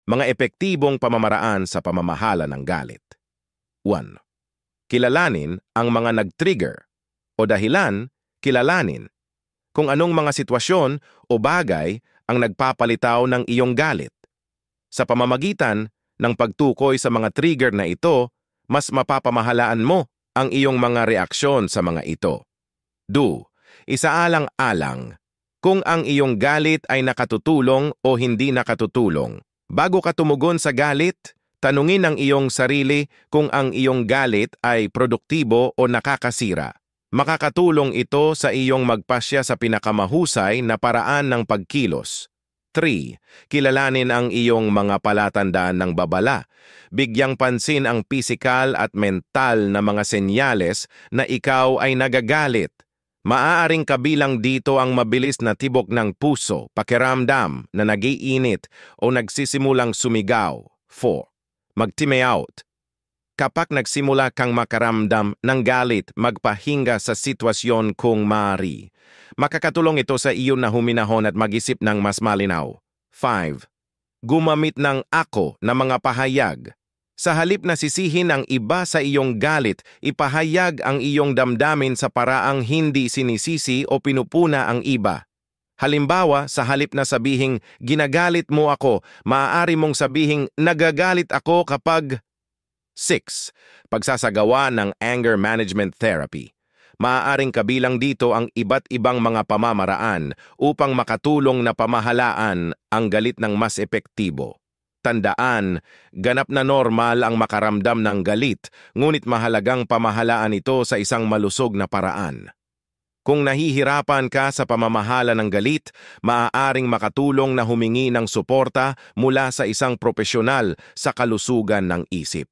Mga epektibong pamamaraan sa pamamahala ng galit. 1. Kilalanin ang mga nag-trigger o dahilan, kilalanin kung anong mga sitwasyon o bagay ang nagpapalitaw ng iyong galit. Sa pamamagitan ng pagtukoy sa mga trigger na ito, mas mapapamahalaan mo ang iyong mga reaksyon sa mga ito. 2. Isaalang-alang kung ang iyong galit ay nakatutulong o hindi nakatutulong. Bago ka tumugon sa galit, tanungin ang iyong sarili kung ang iyong galit ay produktibo o nakakasira. Makakatulong ito sa iyong magpasya sa pinakamahusay na paraan ng pagkilos. 3. Kilalanin ang iyong mga palatandaan ng babala. Bigyang pansin ang pisikal at mental na mga senyales na ikaw ay nagagalit. Maaaring kabilang dito ang mabilis na tibok ng puso, pakiramdam na nag-iinit o nagsisimulang sumigaw. 4. Mag-time out. Kapag nagsimula kang makaramdam ng galit, magpahinga sa sitwasyon kung maaari. Makakatulong ito sa iyo na huminahon at mag-isip ng mas malinaw. 5. Gumamit ng ako na mga pahayag. Sa halip na sisihin ang iba sa iyong galit, ipahayag ang iyong damdamin sa paraang hindi sinisisi o pinupuna ang iba. Halimbawa, sa halip na sabihing, ginagalit mo ako, maaari mong sabihing, nagagalit ako kapag... 6. Pagsasagawa ng anger management therapy. Maaaring kabilang dito ang iba't ibang mga pamamaraan upang makatulong na pamahalaan ang galit ng mas epektibo. Tandaan, ganap na normal ang makaramdam ng galit, ngunit mahalagang pamahalaan ito sa isang malusog na paraan. Kung nahihirapan ka sa pamamahala ng galit, maaaring makatulong na humingi ng suporta mula sa isang propesyonal sa kalusugan ng isip.